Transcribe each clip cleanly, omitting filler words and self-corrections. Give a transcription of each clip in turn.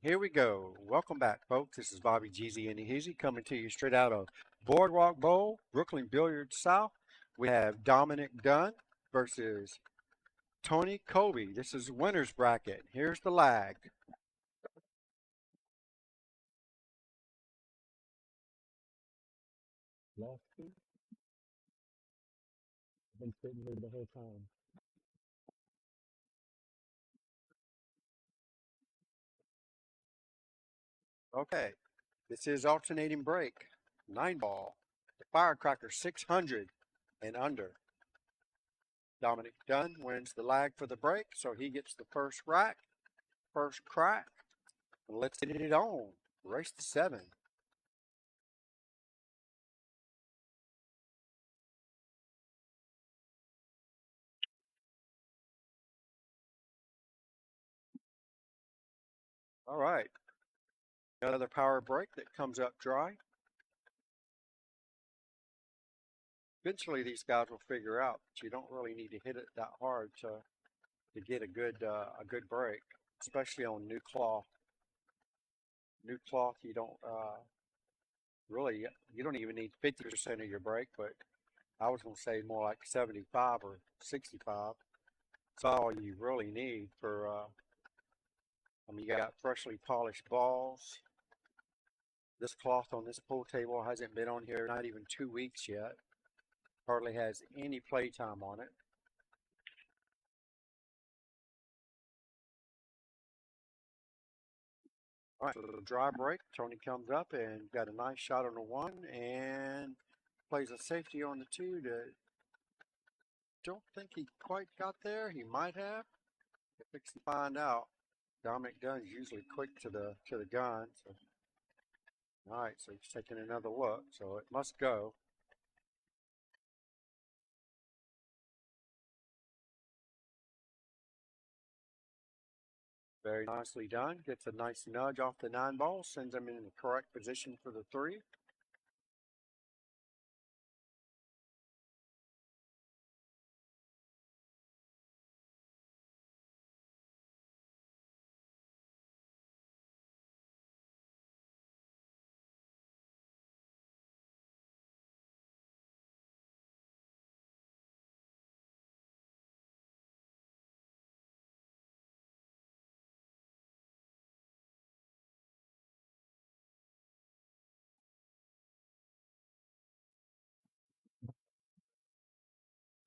Here we go. Welcome back, folks. This is Bobby Jeezy and Heezy coming to you straight out of Boardwalk Bowl, Brooklyn Billiards South. We have Dominic Dunn versus Tony Kolbe. This is winner's bracket. Here's the lag. Last two? I've been sitting here the whole time. Okay, this is alternating break. 9 ball. The FireCracker 600 and under. Dominic Dunn wins the lag for the break, so he gets the first rack, first crack. Let's get it on. Race to 7. All right. Another power break that comes up dry. Eventually, these guys will figure out that you don't really need to hit it that hard to get a good break, especially on new cloth. New cloth, you don't really you don't even need 50% of your break, but I was going to say more like 75 or 65. That's all you really need for. I mean, you got freshly polished balls. This cloth on this pool table hasn't been on here not even 2 weeks yet. Hardly has any play time on it. All right, a little dry break. Tony comes up and got a nice shot on the 1 and plays a safety on the 2 that don't think he quite got there. He might have. We'll fix to find out. Dominic Dunn's usually quick to the gun. So. All right, so he's taking another look. So it must go. Very nicely done. Gets a nice nudge off the 9 ball, sends him in the correct position for the 3.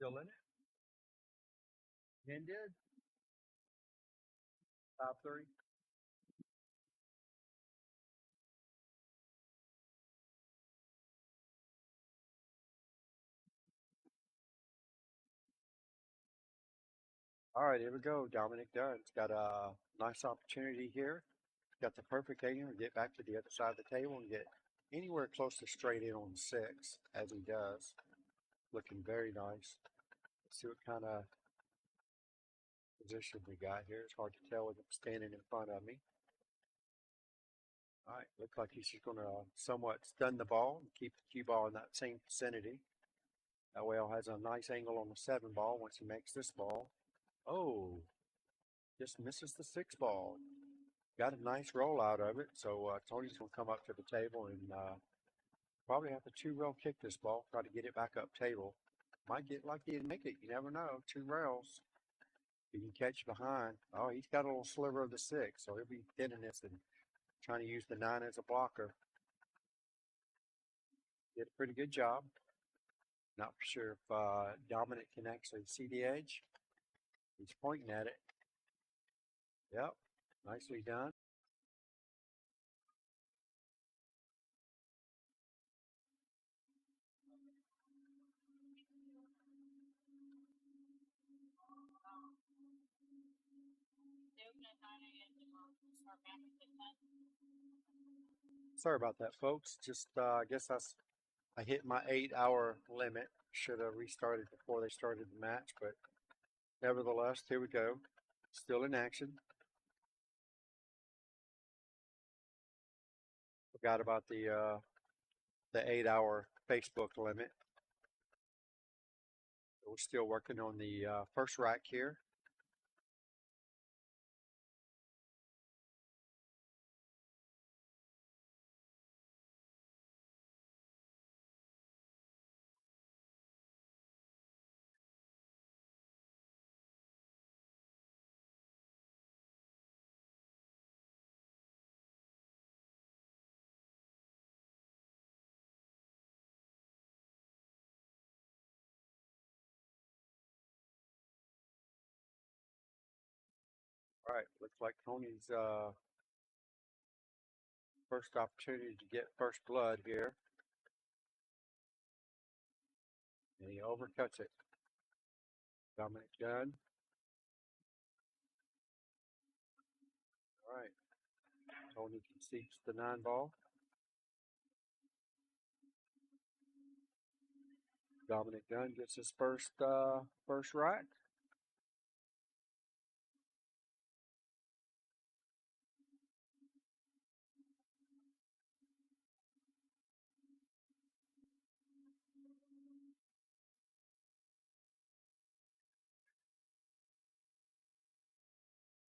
Still in it? Ended. 5-3. All right, here we go. Dominic Dunn's got a nice opportunity here. Got the perfect angle to get back to the other side of the table and get anywhere close to straight in on the 6, as he does. Looking very nice. Let's see what kind of position we got here. It's hard to tell with him standing in front of me. All right, looks like he's just going to somewhat stun the ball and keep the cue ball in that same vicinity. That way, he has a nice angle on the 7 ball once he makes this ball. Oh, just misses the 6 ball. Got a nice roll out of it. So Tony's going to come up to the table and probably have to 2-rail kick this ball, try to get it back up table. Might get lucky and make it. You never know. 2 rails. You can catch behind. Oh, he's got a little sliver of the 6, so he'll be thinning this and trying to use the 9 as a blocker. Did a pretty good job. Not for sure if Dominic can actually see the edge. He's pointing at it. Yep, nicely done. Sorry about that, folks. Just I guess I hit my 8-hour limit. Should have restarted before they started the match, but nevertheless, here we go. Still in action. Forgot about the 8-hour Facebook limit. We're still working on the first rack here. All right, looks like Tony's first opportunity to get first blood here. And he overcuts it. Dominic Dunn. All right. Tony concedes the 9-ball. Dominic Dunn gets his first rack.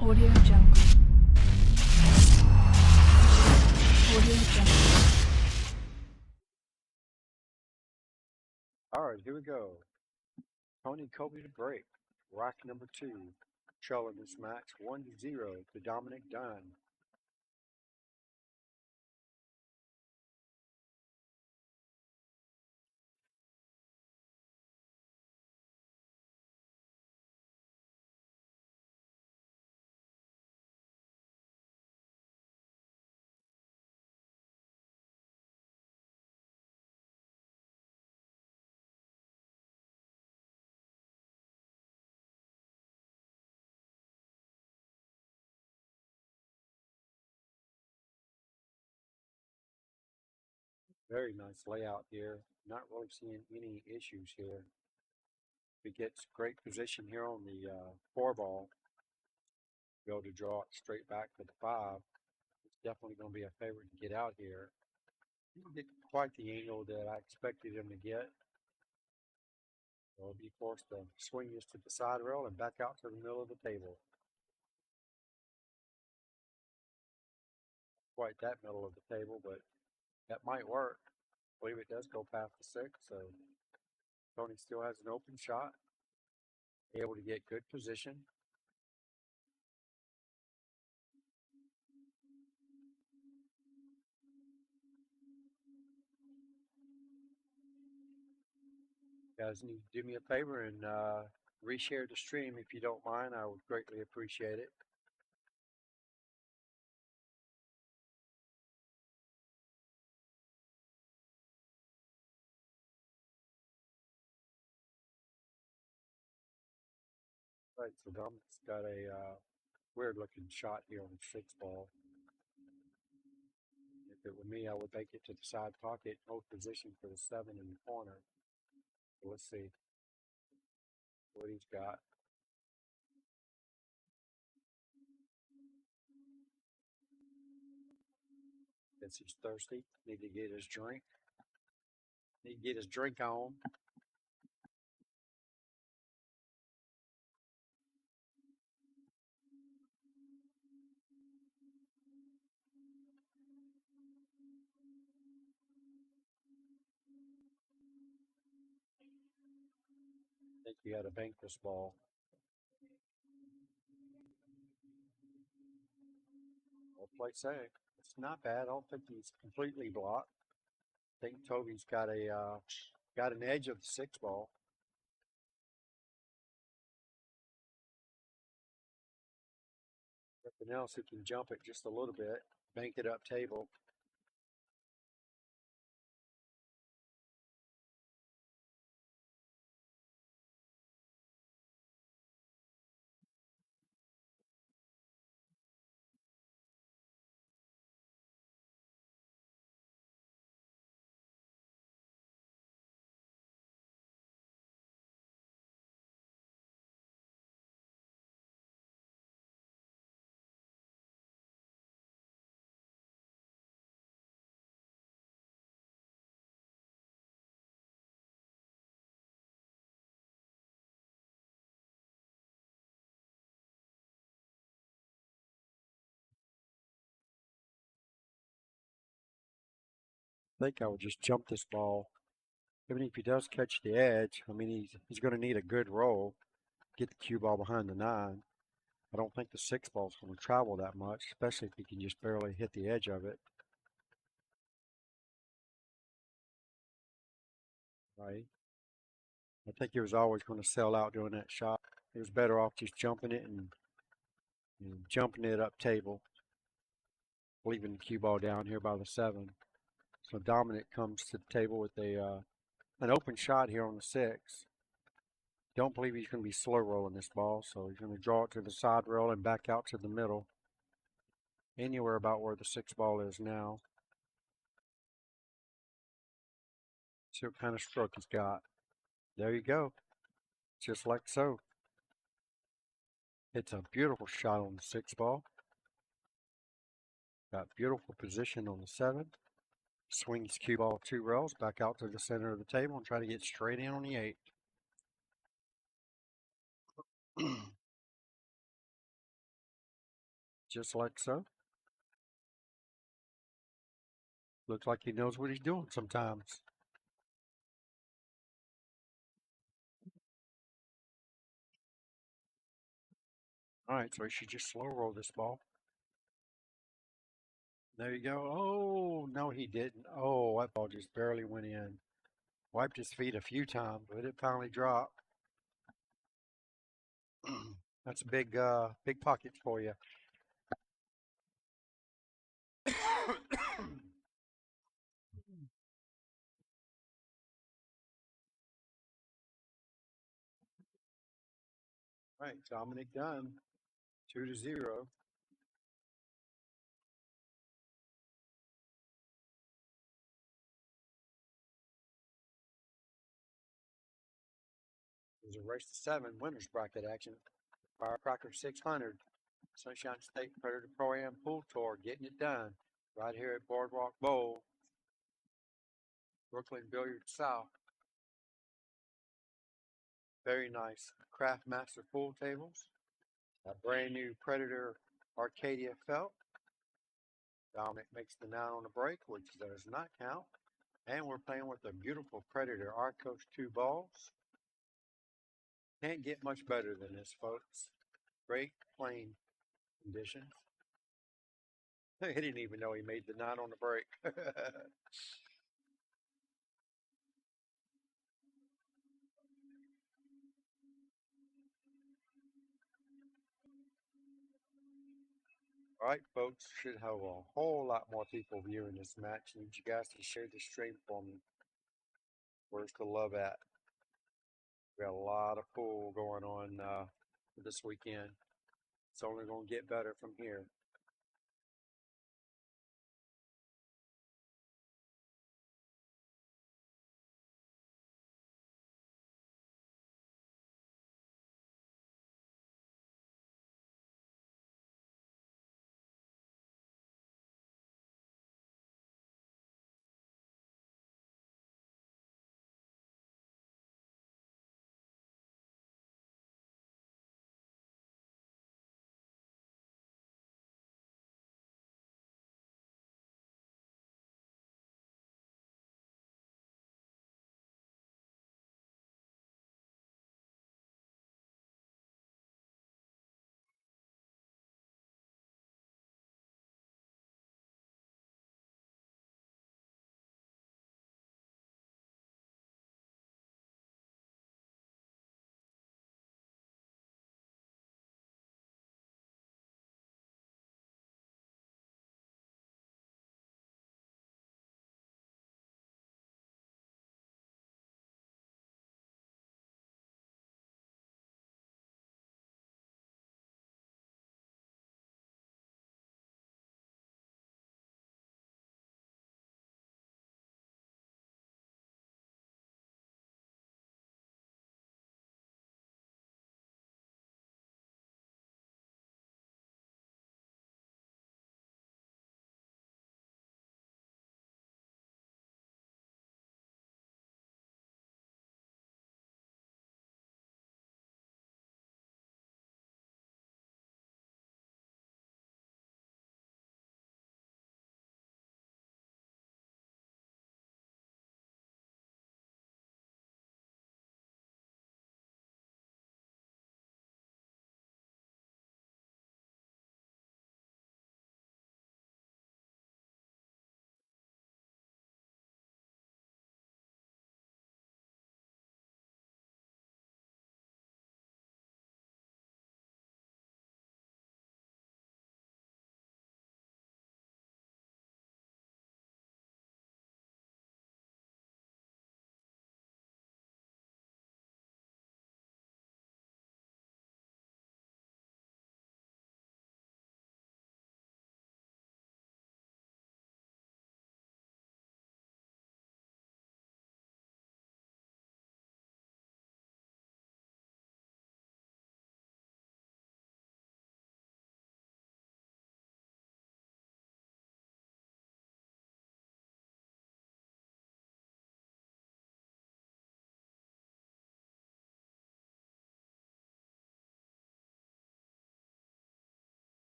Audio Jungle. Audio Jungle. All right, here we go. Tony Kolbe to break. Rack number 2. Trailing this match 1-0 to Dominic Dunn. Very nice layout here. Not really seeing any issues here. He gets great position here on the 4-ball. Be able to draw it straight back to the 5. It's definitely going to be a favorite to get out here. He didn't get quite the angle that I expected him to get. So he'll be forced to swing this to the side rail and back out to the middle of the table. Quite that middle of the table, but that might work. I believe it does go past the 6, so Tony still has an open shot. Able to get good position. Guys need to do me a favor and reshare the stream if you don't mind. I would greatly appreciate it. Right, so Dominic's got a weird looking shot here on the 6-ball. If it were me, I would make it to the side pocket, hold position for the 7 in the corner. So let's see what he's got. Guess he's thirsty. Need to get his drink. Need to get his drink on. I think you got to bank this ball. Well, play safe. It's not bad. I don't think he's completely blocked. I think Toby's got an edge of the 6-ball. Everything else, he can jump it just a little bit, bank it up table. I think I would just jump this ball. Even if he does catch the edge, I mean, he's going to need a good roll, get the cue ball behind the 9. I don't think the 6-ball is going to travel that much, especially if he can just barely hit the edge of it. Right? I think he was always going to sell out doing that shot. He was better off just jumping it and and jumping it up table, leaving the cue ball down here by the 7. So Dominic comes to the table with an open shot here on the 6. Don't believe he's going to be slow rolling this ball, so he's going to draw it to the side rail and back out to the middle, anywhere about where the 6 ball is now. See what kind of stroke he's got. There you go, just like so. It's a beautiful shot on the 6 ball. Got beautiful position on the 7. Swing his cue ball 2 rails back out to the center of the table and try to get straight in on the 8. Just like so. Looks like he knows what he's doing sometimes. All right, so he should just slow roll this ball. There you go. Oh, no, he didn't. Oh, that ball just barely went in. Wiped his feet a few times, but it finally dropped. That's a big pockets for you. Right, Dominic Dunn, 2-0. There's a race to 7 winners bracket action. FireCracker 600, Sunshine State Predator Pro-Am Pool Tour, getting it done right here at Boardwalk Bowl, Brooklyn Billiards South. Very nice Craftmaster pool tables. A brand new Predator Arcadia felt. Dominic makes the 9 on the break, which does not count. And we're playing with a beautiful Predator Arcos 2 balls. Can't get much better than this, folks. Great playing conditions. He didn't even know he made the 9 on the break. All right, folks, should have a whole lot more people viewing this match. Need you guys to share the stream for me. Where's the love at? We got a lot of pool going on this weekend. It's only going to get better from here.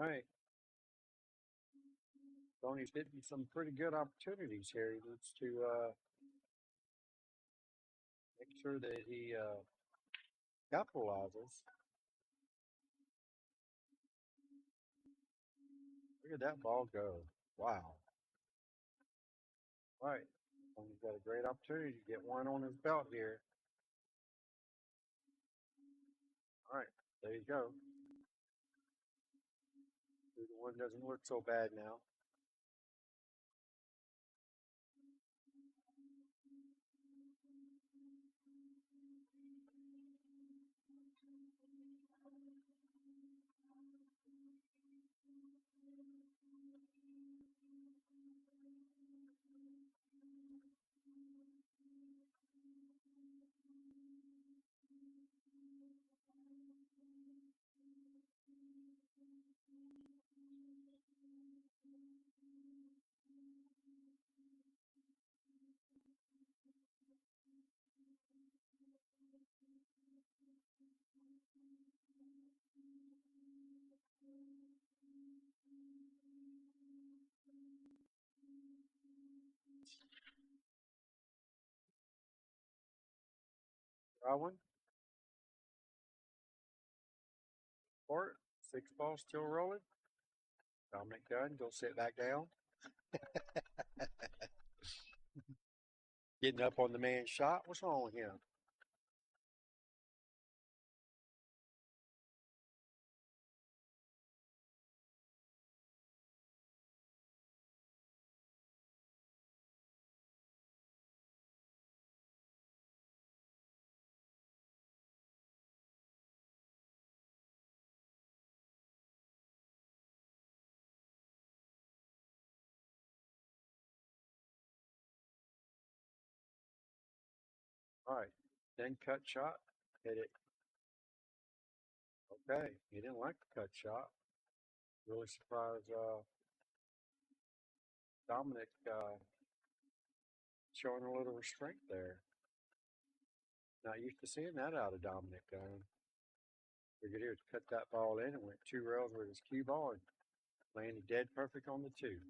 right. Tony's getting some pretty good opportunities here. He needs to make sure that he capitalizes. Look at that ball go. Wow. Right. Tony's got a great opportunity to get one on his belt here. All right. There you go. The one doesn't look so bad now. Rowan, Court, 6 ball still rolling. Dominic Dunn, go sit back down. Getting up on the man's shot. What's wrong with him? All right. Then cut shot. Hit it. Okay. He didn't like the cut shot. Really surprised Dominic showing a little restraint there. Not used to seeing that out of Dominic. Figured he would cut that ball in and went 2 rails with his cue ball and landed dead perfect on the 2.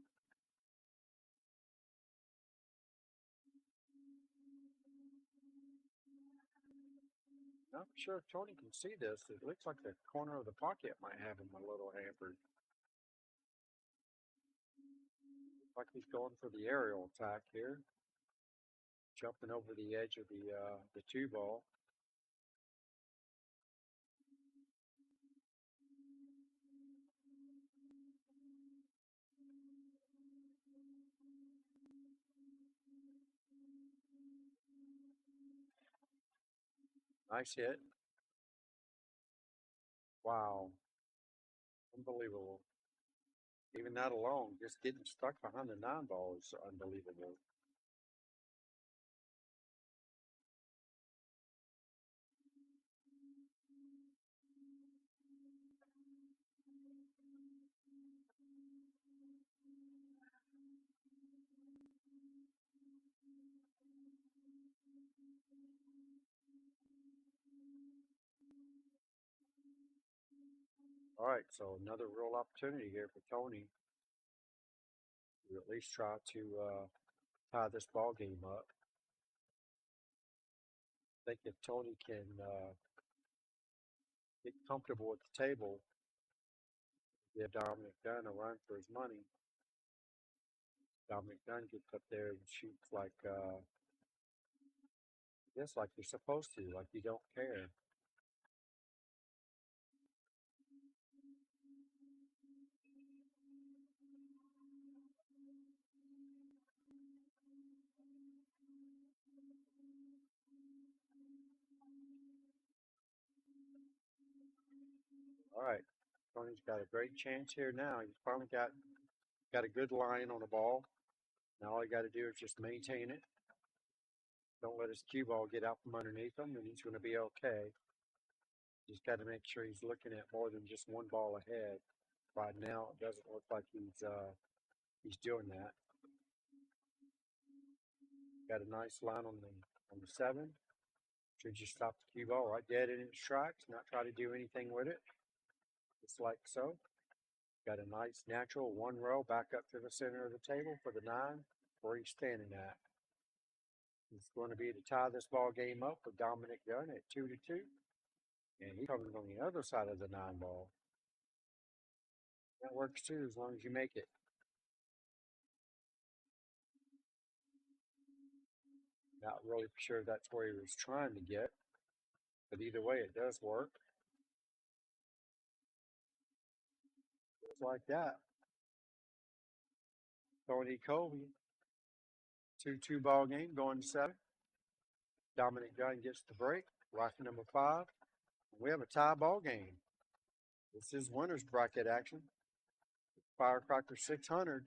Not sure if Tony can see this. It looks like the corner of the pocket might have him a little hampered. Looks like he's going for the aerial attack here. Jumping over the edge of the 2 ball. Nice hit. Wow. Unbelievable. Even that alone, just getting stuck behind the 9 ball is unbelievable. All right, so another real opportunity here for Tony to at least try to tie this ball game up. I think if Tony can get comfortable at the table, give Dominic Dunn a run for his money. Dominic Dunn gets up there and shoots like, I guess like you're supposed to, like you don't care. All right, Tony's got a great chance here now. He's finally got a good line on the ball. Now all he got to do is just maintain it. Don't let his cue ball get out from underneath him, and he's going to be okay. Just got to make sure he's looking at more than just 1 ball ahead. Right now, it doesn't look like he's doing that. Got a nice line on the 7. Should just stop the cue ball right dead in its tracks, not try to do anything with it. Just like so. Got a nice natural one row back up to the center of the table for the 9 where he's standing at. He's going to be to tie this ball game up with Dominic Dunn at 2-2. And he comes on the other side of the 9 ball. That works too as long as you make it. Not really sure that's where he was trying to get. But either way, it does work. Just like that. Tony Kolbe, 2-2 ball game going to 7. Dominic Dunn gets the break. Rocket number 5. We have a tie ball game. This is winners bracket action. FireCracker 600.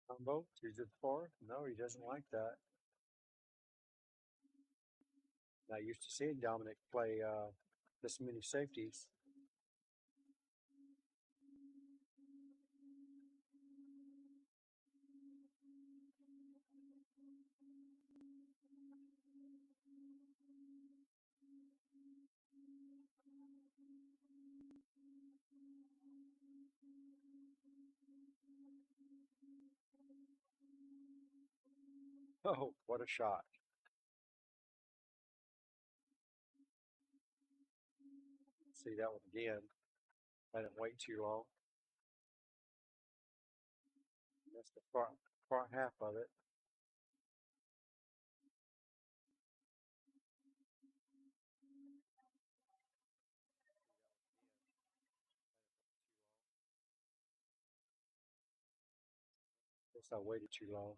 Combo, 2-4. No, he doesn't like that. Not used to seeing Dominic play this many safeties. Oh, what a shot. See that one again. I didn't wait too long. That's the front half of it. Guess I waited too long.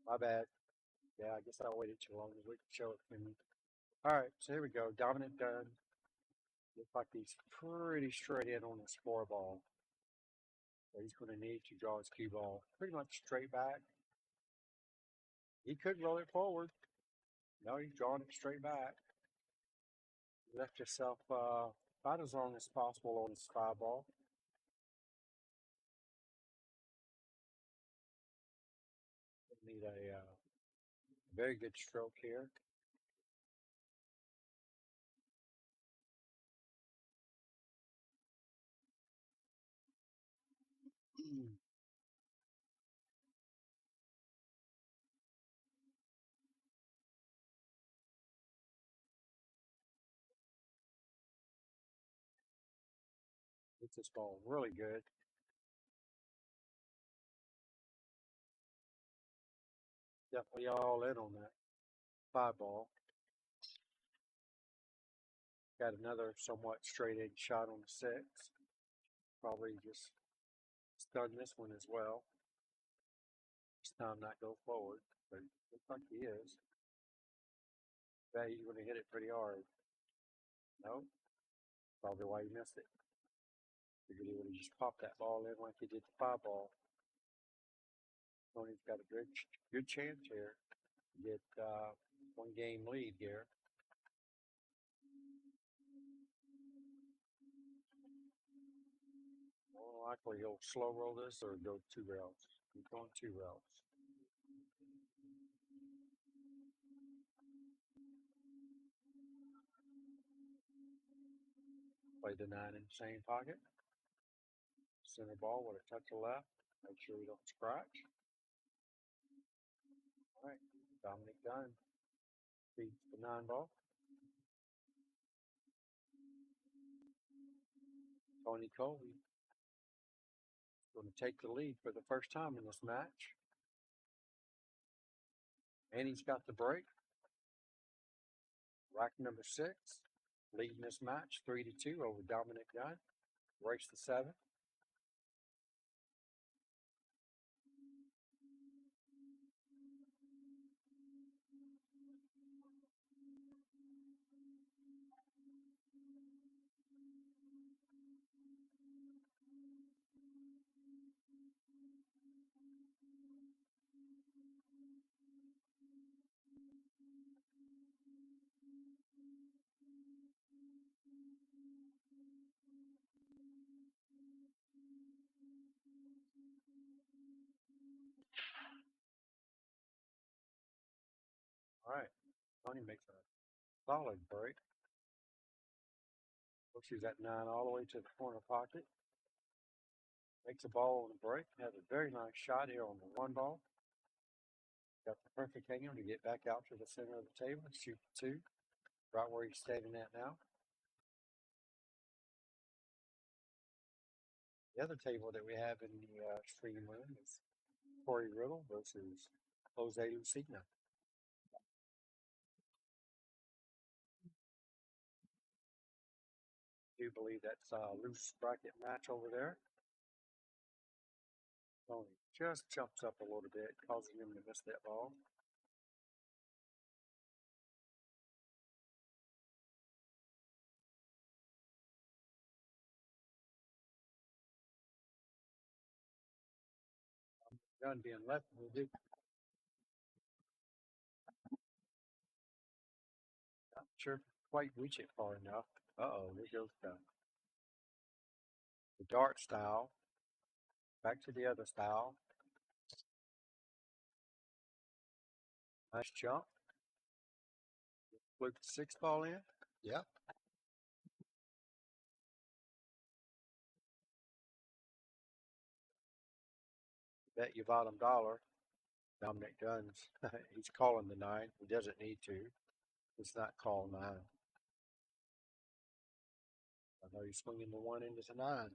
My bad. Yeah, I guess I waited too long. We can show it to me. All right, so here we go. Dominic Dunn. Looks like he's pretty straight in on his 4 ball. So he's going to need to draw his cue ball pretty much straight back. He could roll it forward. No, he's drawing it straight back. He left himself about as long as possible on his 5 ball. Need a very good stroke here. Hits this ball really good. Definitely all in on that 5 ball. Got another somewhat straight edge shot on the 6. Probably just stun this one as well. This time not go forward, but looks like he is. Bet he's going to hit it pretty hard. No, probably why he missed it. Figured he would have just popped that ball in like he did the 5 ball. Tony's got a good chance here to get 1 game lead here. More likely he'll slow roll this or go 2 rails. He's going 2 rails. Play the 9 in the same pocket. Center ball with a touch of left. Make sure we don't scratch. All right, Dominic Dunn feeds the 9 ball. Tony Kolbe going to take the lead for the first time in this match. And he's got the break. Rack number 6, leading this match 3-2 over Dominic Dunn. Race to 7. All right, Tony makes a solid break. Pushes that 9 all the way to the corner pocket. Makes a ball on the break. Has a very nice shot here on the 1 ball. Got the perfect angle to get back out to the center of the table and shoot the 2. Right where he's standing at now. The other table that we have in the stream room is Corey Riddle versus Jose Lucina. I do believe that's a loose bracket match over there. Tony just jumps up a little bit, causing him to miss that ball. Gun being left-handed. Not sure if quite reach it far enough. Uh-oh, there goes the dart style. Back to the other style. Nice jump. Fluke the 6 ball in. Yep. Bet you bottom dollar. Dominic Dunn's, he's calling the 9. He doesn't need to. It's not call 9. I know he's swinging the 1 into the 9.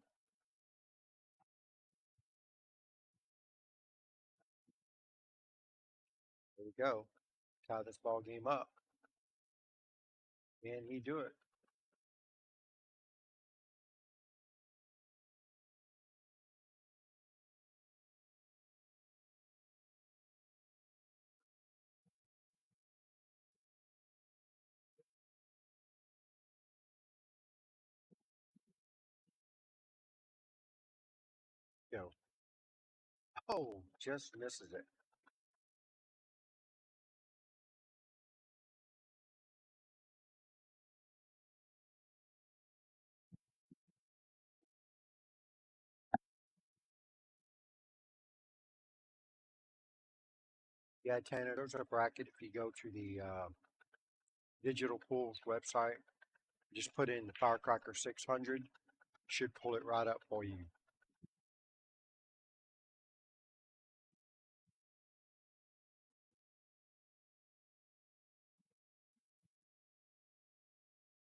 There we go. Tie this ball game up. Can he do it? Go. Oh, just misses it. Yeah, Tanner, there's a bracket. If you go to the Digital Pools website, just put in the FireCracker 600. Should pull it right up for you.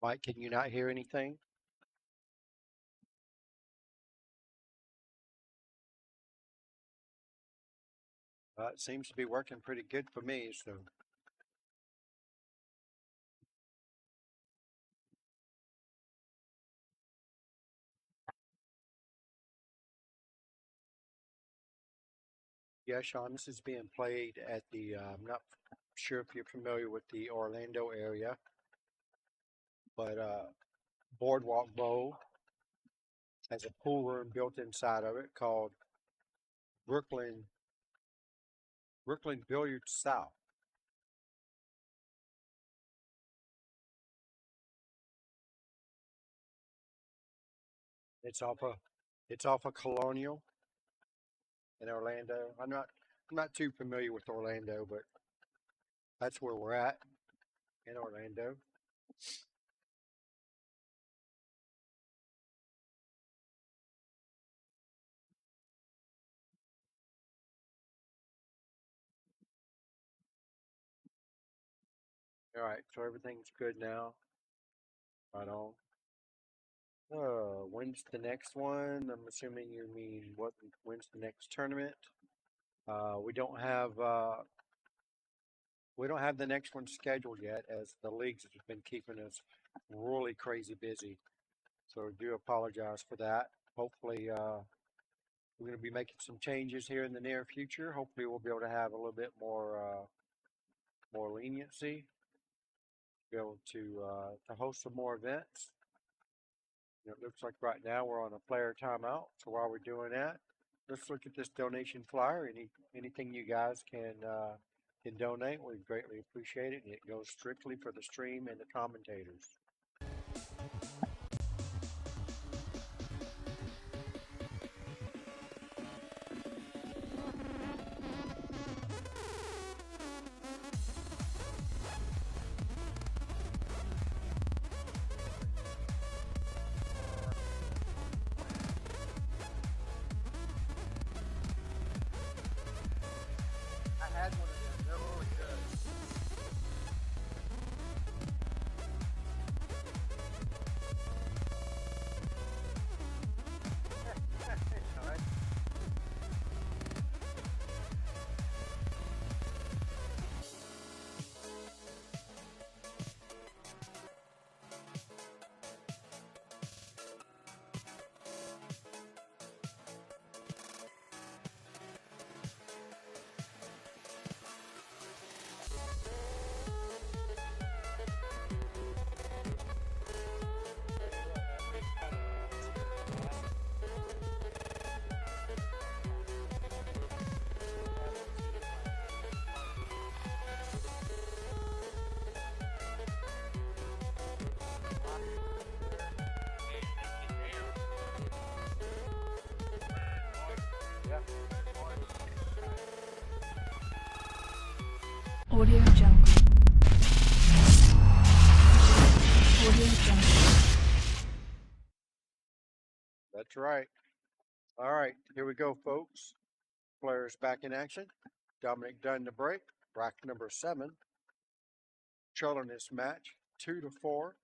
Mike, can you not hear anything? It seems to be working pretty good for me. So, yeah, Sean, this is being played at the, I'm not sure if you're familiar with the Orlando area, but Boardwalk Bowl has a pool room built inside of it called Brooklyn Billiards South. It's off of Colonial in Orlando. I'm not too familiar with Orlando, but that's where we're at in Orlando. All right, so everything's good now. Right on. When's the next one? I'm assuming you mean when's the next tournament? We don't have the next one scheduled yet, as the leagues have been keeping us really crazy busy. So do apologize for that. Hopefully, we're going to be making some changes here in the near future. Hopefully, we'll be able to have a little bit more leniency, be able to host some more events. It looks like right now we're on a player timeout. So while we're doing that, let's look at this donation flyer. Anything you guys can donate, we greatly appreciate it. And it goes strictly for the stream and the commentators. I had one of them. They're really good. All right. Audio Jungle. Audio Jungle. That's right. All right, here we go, folks. Players back in action. Dominic Dunn to break. Rack number 7. Trailing this match 2-4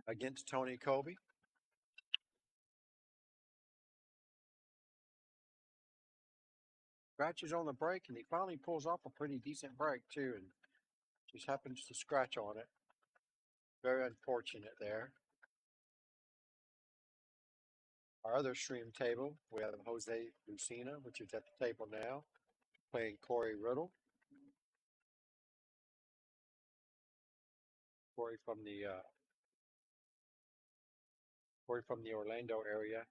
against Tony Kolbe. Scratches on the break, and he finally pulls off a pretty decent break too, and just happens to scratch on it. Very unfortunate there. Our other stream table, we have Jose Lucina, which is at the table now, playing Corey Riddle. Corey from the Orlando area.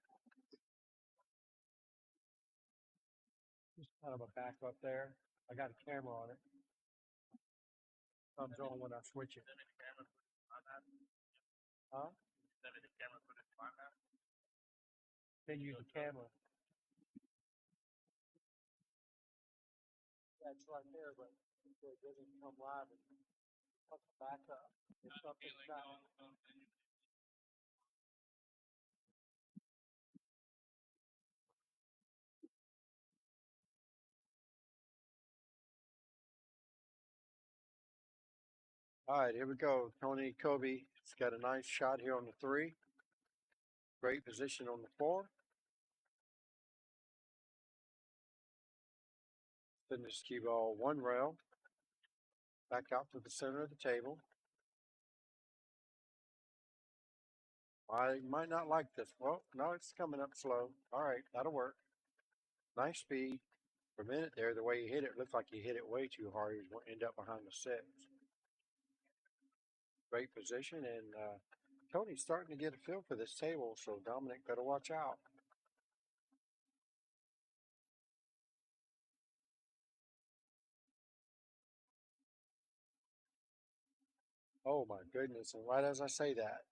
Just kind of a backup there. I got a camera on it. Comes on when I switch it. Huh? Then use the camera. Yeah, it's right there, but it doesn't come live. It's back up. If something's not. All right, here we go. Tony Kolbe's got a nice shot here on the 3. Great position on the 4. Send this cue ball 1 rail. Back out to the center of the table. I might not like this. Well, no, it's coming up slow. All right, that'll work. Nice speed. For a minute there, the way you hit it looked like you hit it way too hard. He was going to end up behind the 6. Great position, and Tony's starting to get a feel for this table, so Dominic better watch out. Oh my goodness, and right as I say that,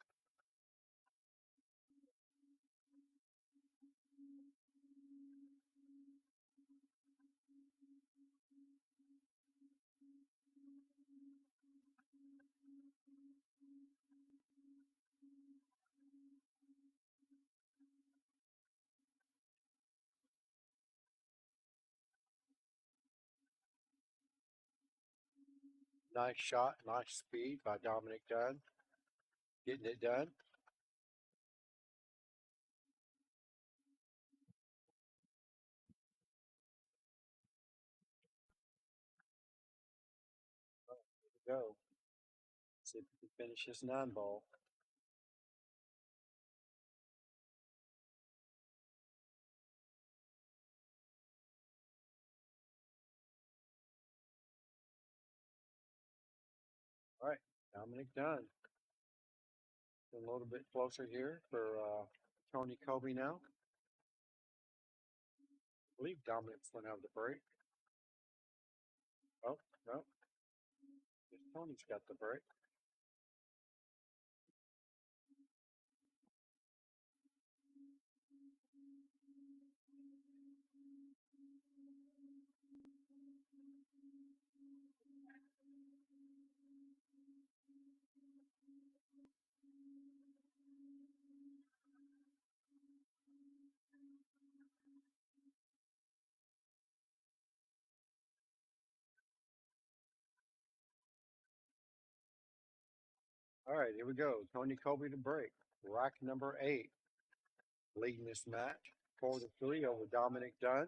nice shot, nice speed by Dominic Dunn, getting it done. Go. See if we can finish this 9-ball. All right, Dominic Dunn. A little bit closer here for Tony Kolbe now. I believe Dominic's going to have the break. Oh, no. Tony's got the break. All right, here we go. Tony Kolbe to break. Rack number 8. Leading this match. 4-3 over Dominic Dunn.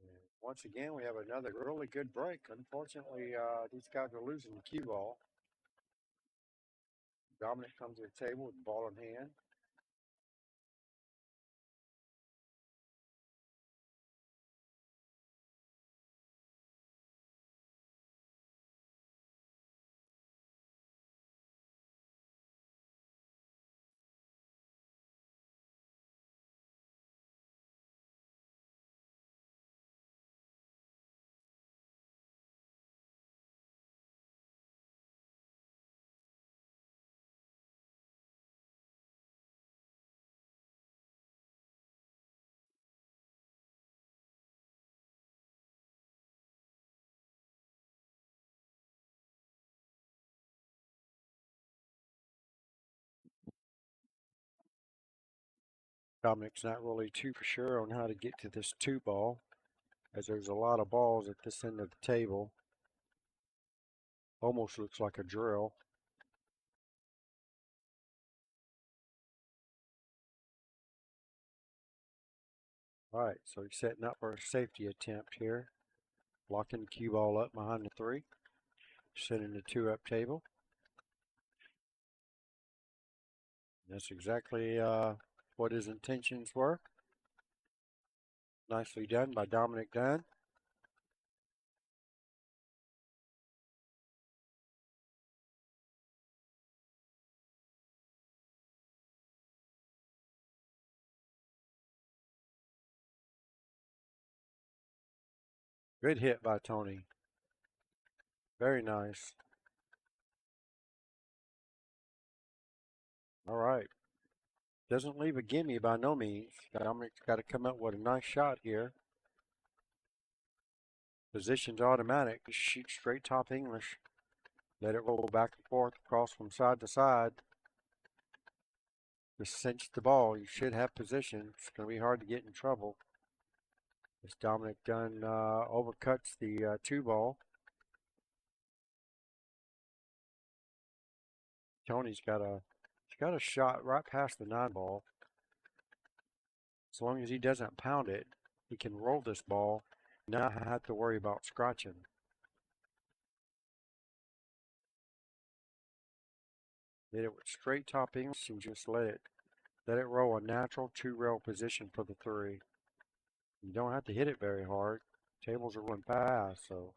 And once again, we have another really good break. Unfortunately, these guys are losing the cue ball. Dominic comes to the table with the ball in hand. Dominic's not really too for sure on how to get to this 2-ball, as there's a lot of balls at this end of the table. Almost looks like a drill. All right, so he's setting up for a safety attempt here. Locking the cue ball up behind the 3. Setting the 2-up table. That's exactly what his intentions were. Nicely done by Dominic Dunn. Good hit by Tony. Very nice. All right. Doesn't leave a gimme by no means. Dominic's got to come up with a nice shot here. Position's automatic. Just shoot straight top English. Let it roll back and forth across from side to side. Just cinch the ball. You should have position. It's going to be hard to get in trouble. As Dominic Dunn overcuts the 2-ball. Tony's got a shot right past the 9-ball. As long as he doesn't pound it, he can roll this ball, not have to worry about scratching. Hit it with straight top English and just let it roll a natural 2-rail position for the 3. You don't have to hit it very hard. Tables are running fast, so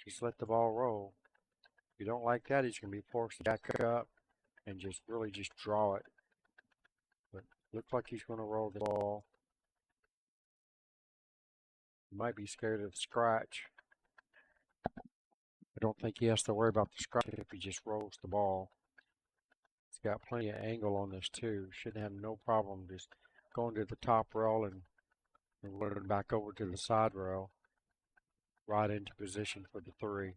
just let the ball roll. If you don't like that, he's going to be forced to back up and just really just draw it. But looks like he's going to roll the ball. He might be scared of the scratch. I don't think he has to worry about the scratch if he just rolls the ball. It's got plenty of angle on this too. Shouldn't have no problem just going to the top rail and running back over to the side rail. Right into position for the 3.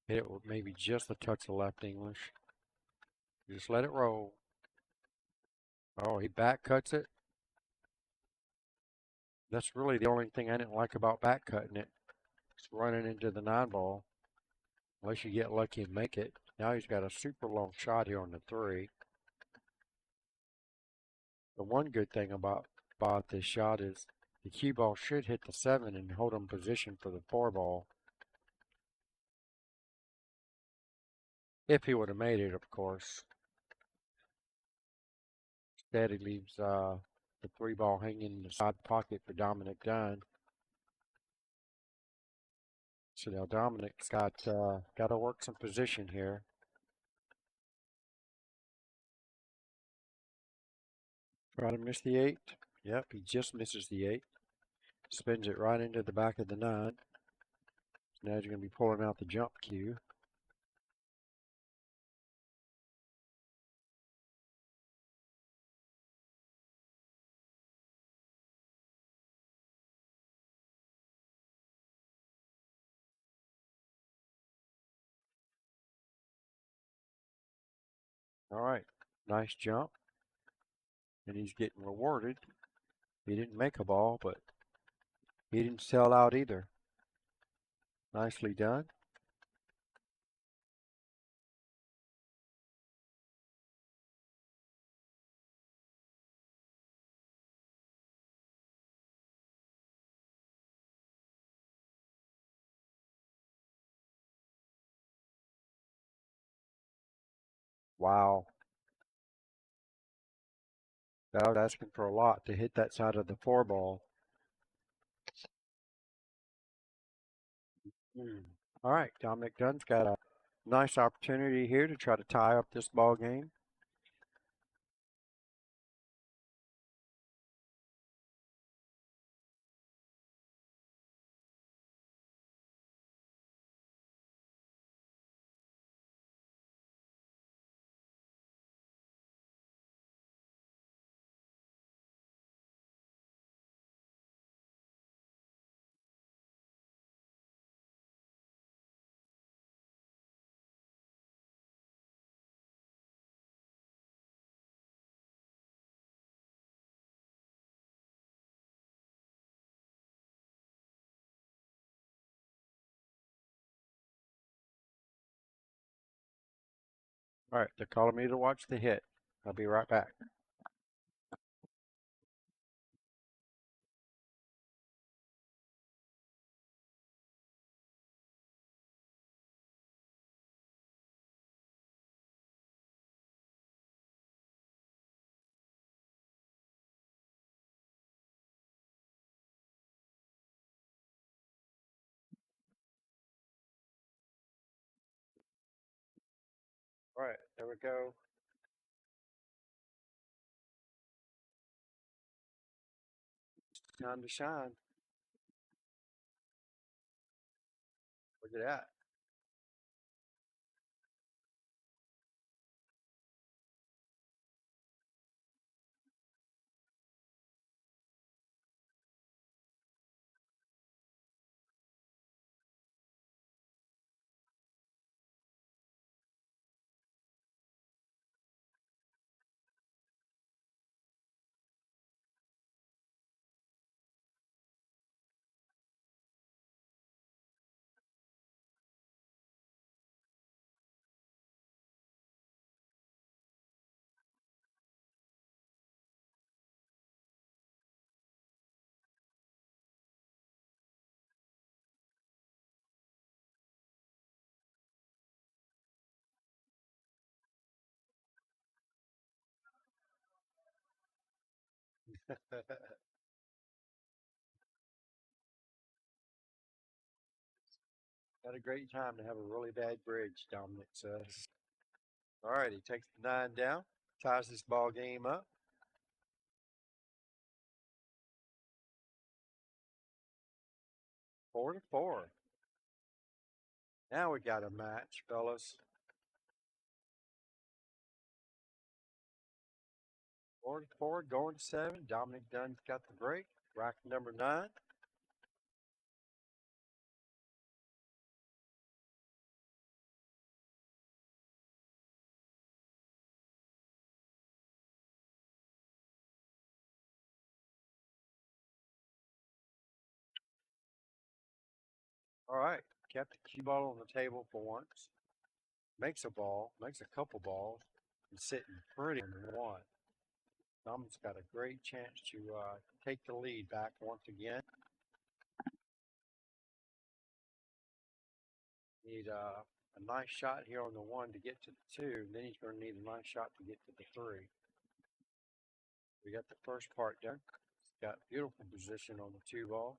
Hit it with maybe just a touch of left English. Just let it roll. Oh, he back cuts it. That's really the only thing I didn't like about back cutting it. It's running into the 9-ball. Unless you get lucky and make it. Now he's got a super long shot here on the 3. The one good thing about this shot is the cue ball should hit the 7 and hold him position for the 4-ball. If he would have made it, of course. Instead, he leaves the 3-ball hanging in the side pocket for Dominic Dunn. So now Dominic's got to work some position here. Try to miss the 8. Yep, he just misses the 8. Spins it right into the back of the 9. Now he's going to be pulling out the jump cue. All right, nice jump. And he's getting rewarded. He didn't make a ball, but he didn't sell out either. Nicely done. Wow. That was asking for a lot to hit that side of the 4-ball. All right, Dominic Dunn's got a nice opportunity here to try to tie up this ball game. All right, they're calling me to watch the hit. I'll be right back. All right, there we go. Time to shine. Look at that. Had a great time to have a really bad bridge, Dominic says. All right, he takes the 9 down, ties this ball game up. 4-4. Now we got a match, fellas. 4-4, going to 7. Dominic Dunn's got the break. Rack number 9. All right, kept the cue ball on the table for once. Makes a ball, makes a couple balls, and sitting pretty in 1. Dominic's got a great chance to take the lead back once again. Need a nice shot here on the 1 to get to the 2. And then he's going to need a nice shot to get to the 3. We got the first part done. Got beautiful position on the 2 ball.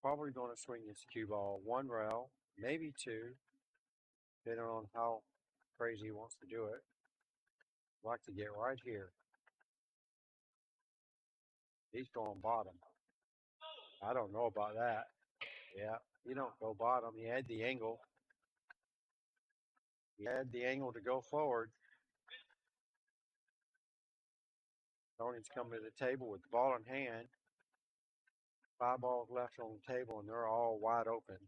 Probably going to swing this cue ball 1 rail, maybe 2, depending on how crazy he wants to do it. I'd like to get right here. He's going bottom. I don't know about that. Yeah, he don't go bottom. He had the angle. He had the angle to go forward. Tony's coming to the table with the ball in hand. 5 balls left on the table, and they're all wide open.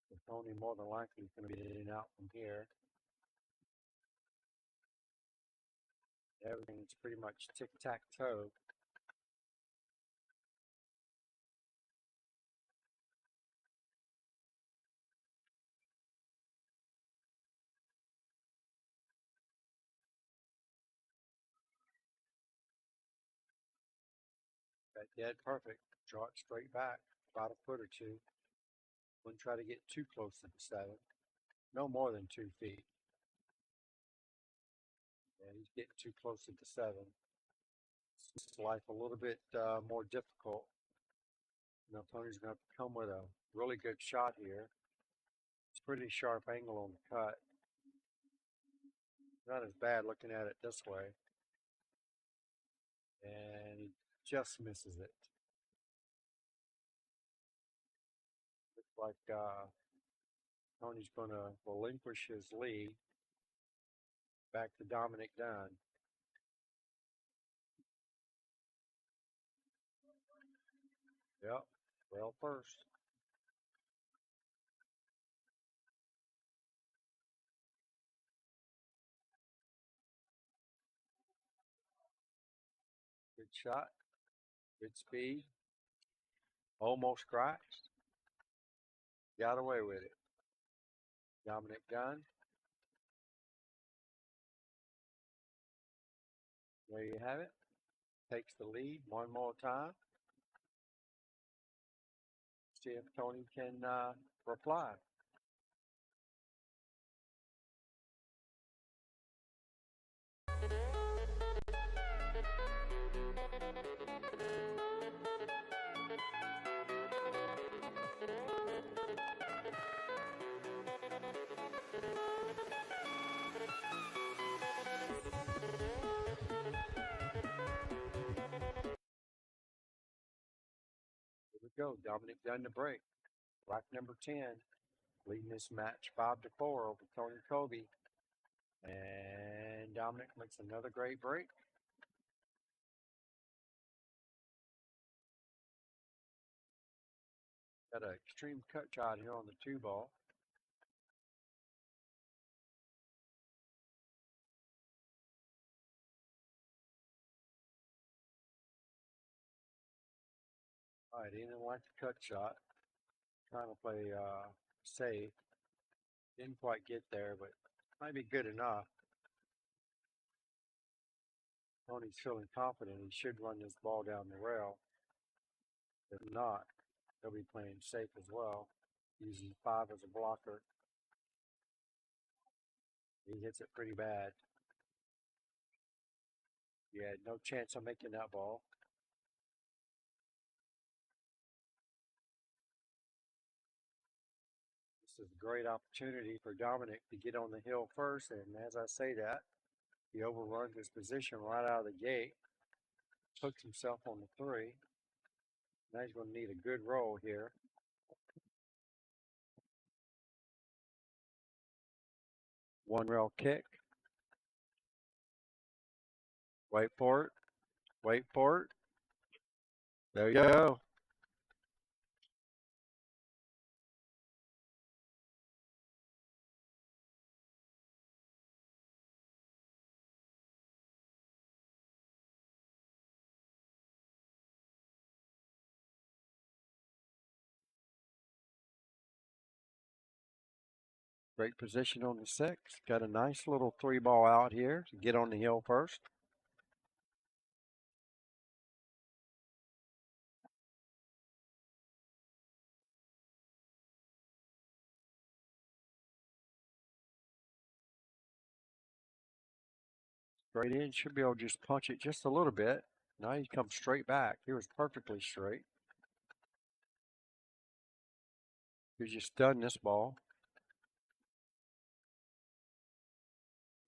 So Tony more than likely is going to be in and out from here. Everything's pretty much tic-tac-toe. Got dead perfect. Draw it straight back, about a foot or 2. Wouldn't try to get too close to the 7. No more than 2 feet. Yeah, he's getting too close to the 7. It's life a little bit more difficult. You know, Tony's going to have to come with a really good shot here. It's pretty sharp angle on the cut. Not as bad looking at it this way. And he just misses it. Looks like Tony's going to relinquish his lead back to Dominic Dunn. Yep, well first. Good shot, good speed, almost scratched. Got away with it. Dominic Dunn. There you have it. Takes the lead one more time. See if Tony can reply. Here we go. Dominic Dunn to break. Black number 10. Leading this match 5-4 over Tony Kolbe. And Dominic makes another great break. Got an extreme cut shot here on the 2 ball. All right, he didn't like the cut shot. Trying to play safe. Didn't quite get there, but might be good enough. Tony's feeling confident he should run this ball down the rail. If not, he'll be playing safe as well, using 5 as a blocker. He hits it pretty bad. He had no chance of making that ball. This is a great opportunity for Dominic to get on the hill first, and as I say that, he overruns his position right out of the gate, hooks himself on the 3. Now he's going to need a good roll here. One rail kick. Wait for it. Wait for it. There you go. Great position on the 6. Got a nice little 3 ball out here to get on the hill first. Straight in, should be able to just punch it just a little bit. Now he comes straight back. He was perfectly straight. He just stunned this ball.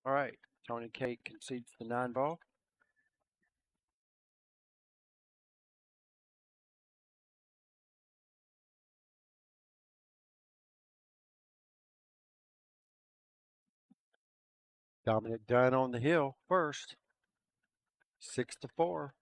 All right, Tony K concedes the 9 ball. Dominic Dunn on the hill first. 6-4.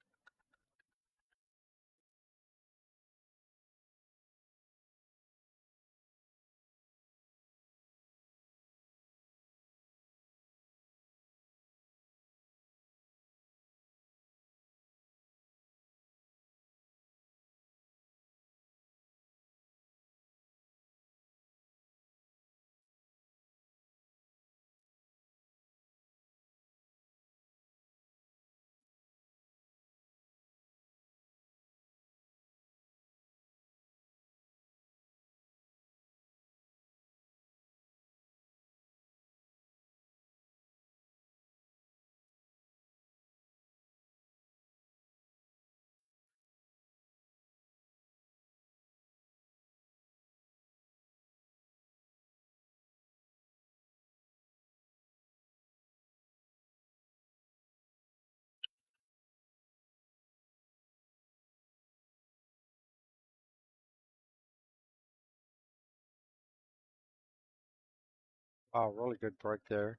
Wow, really good break there.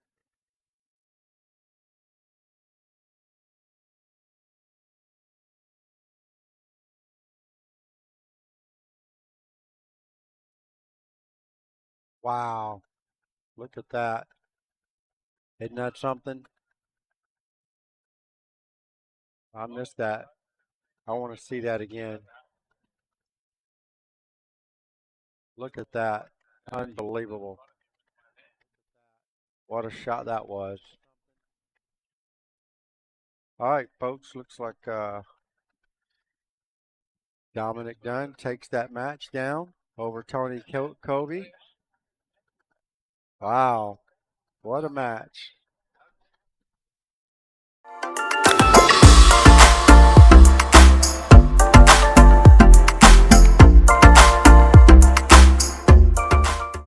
Wow, look at that. Isn't that something? I missed that. I want to see that again. Look at that. Unbelievable. What a shot that was. All right, folks. Looks like Dominic Dunn takes that match down over Tony Kolbe. Wow. What a match.